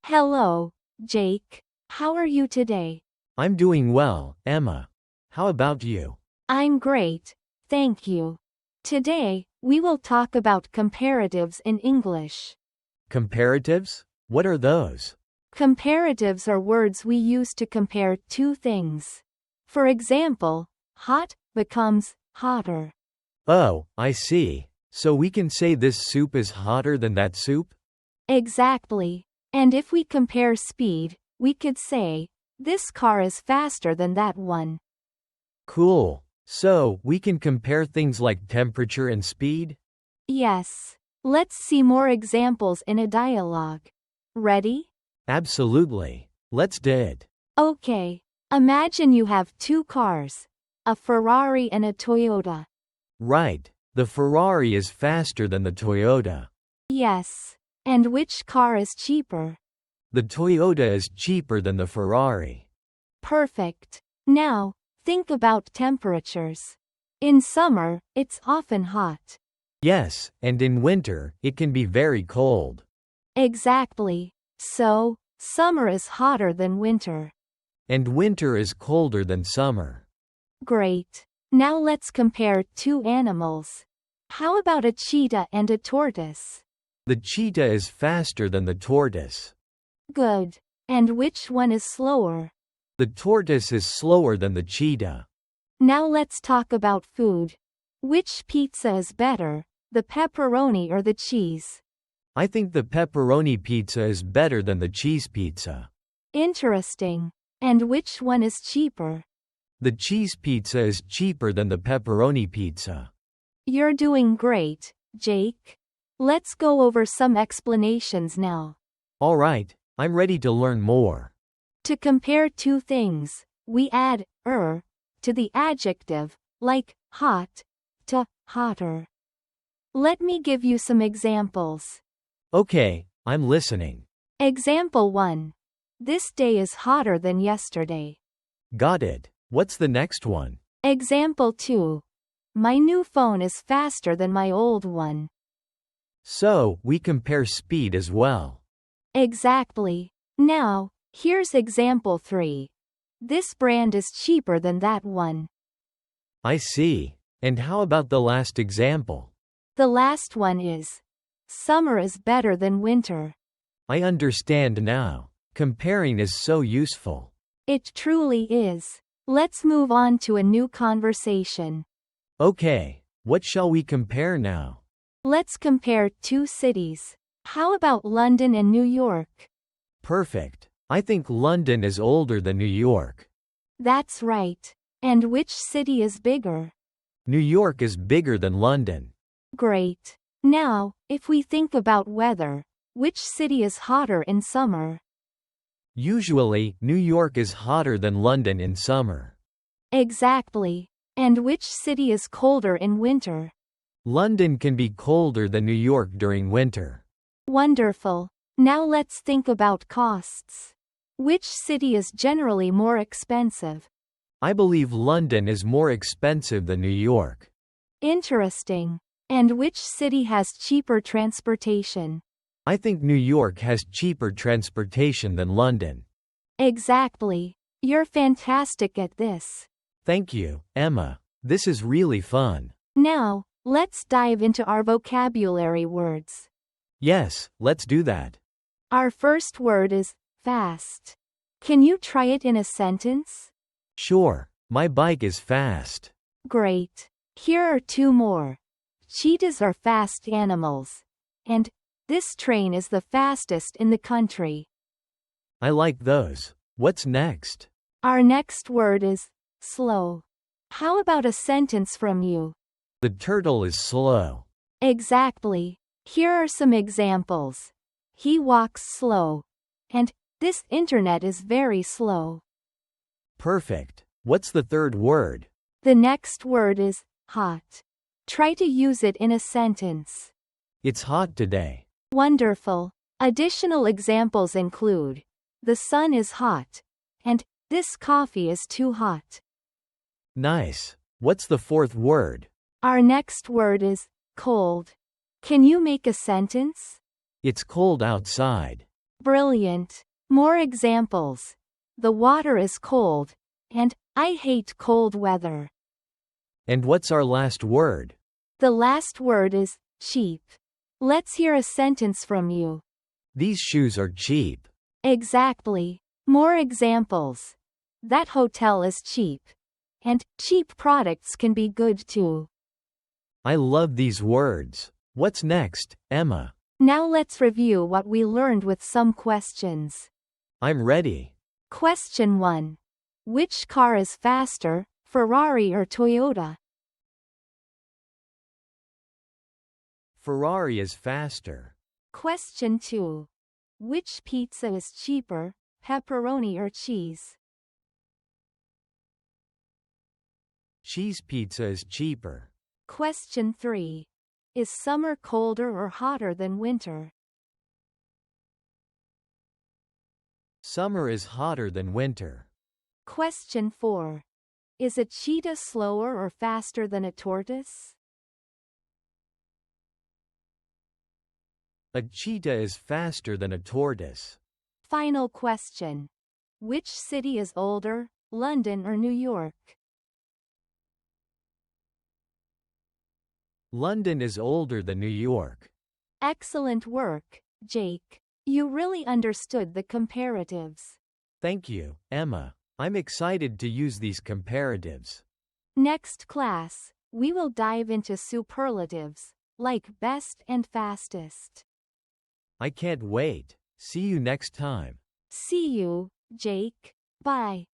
Hello, Jake. How are you today? I'm doing well, Emma. How about you? I'm great, thank you. Today, we will talk about comparatives in English. Comparatives? What are those? Comparatives are words we use to compare two things. For example, hot becomes hotter. Oh, I see. So we can say this soup is hotter than that soup? Exactly. And if we compare speed, we could say, this car is faster than that one. Cool. So, we can compare things like temperature and speed? Yes. Let's see more examples in a dialogue. Ready? Absolutely. Let's do it. Okay. Imagine you have two cars, a Ferrari and a Toyota. Right. The Ferrari is faster than the Toyota. Yes. And which car is cheaper? The Toyota is cheaper than the Ferrari. Perfect. Now, think about temperatures. In summer, it's often hot. Yes, and in winter, it can be very cold. Exactly. So, summer is hotter than winter. And winter is colder than summer. Great. Now let's compare two animals. How about a cheetah and a tortoise? The cheetah is faster than the tortoise. Good. And which one is slower? The tortoise is slower than the cheetah. Now let's talk about food. Which pizza is better, the pepperoni or the cheese? I think the pepperoni pizza is better than the cheese pizza. Interesting. And which one is cheaper? The cheese pizza is cheaper than the pepperoni pizza. You're doing great, Jake. Let's go over some explanations now. All right, I'm ready to learn more. To compare two things, we add er to the adjective, like hot, to hotter. Let me give you some examples. Okay, I'm listening. Example 1. This day is hotter than yesterday. Got it. What's the next one? Example 2. My new phone is faster than my old one. So, we compare speed as well. Exactly. Now, here's example 3. This brand is cheaper than that one. I see. And how about the last example? The last one is, summer is better than winter. I understand now. Comparing is so useful. It truly is. Let's move on to a new conversation. Okay, what shall we compare now? Let's compare two cities. How about London and New York? Perfect. I think London is older than New York. That's right. And which city is bigger? New York is bigger than London. Great. Now, if we think about weather, which city is hotter in summer? Usually, New York is hotter than London in summer. Exactly. And which city is colder in winter? London can be colder than New York during winter. Wonderful. Now let's think about costs. Which city is generally more expensive? I believe London is more expensive than New York. Interesting. And which city has cheaper transportation? I think New York has cheaper transportation than London. Exactly. You're fantastic at this. Thank you, Emma. This is really fun. Now, let's dive into our vocabulary words. Yes, let's do that. Our first word is fast. Can you try it in a sentence? Sure, my bike is fast. Great. Here are two more. Cheetahs are fast animals. And this train is the fastest in the country. I like those. What's next? Our next word is slow. How about a sentence from you? The turtle is slow. Exactly. Here are some examples. He walks slow. And this internet is very slow. Perfect. What's the third word? The next word is hot. Try to use it in a sentence. It's hot today. Wonderful. Additional examples include, the sun is hot, and this coffee is too hot. Nice. What's the fourth word? Our next word is cold. Can you make a sentence? It's cold outside. Brilliant. More examples. The water is cold, and I hate cold weather. And what's our last word? The last word is cheap. Let's hear a sentence from you. These shoes are cheap. Exactly. More examples. That hotel is cheap. And cheap products can be good too. I love these words. What's next, Emma? Now let's review what we learned with some questions. I'm ready. Question 1. Which car is faster, Ferrari or Toyota? Ferrari is faster. Question 2. Which pizza is cheaper, pepperoni or cheese? Cheese pizza is cheaper. Question 3. Is summer colder or hotter than winter? Summer is hotter than winter. Question 4. Is a cheetah slower or faster than a tortoise? A cheetah is faster than a tortoise. Final question. Which city is older, London or New York? London is older than New York. Excellent work, Jake. You really understood the comparatives. Thank you, Emma. I'm excited to use these comparatives. Next class, we will dive into superlatives, like best and fastest. I can't wait. See you next time. See you, Jake. Bye.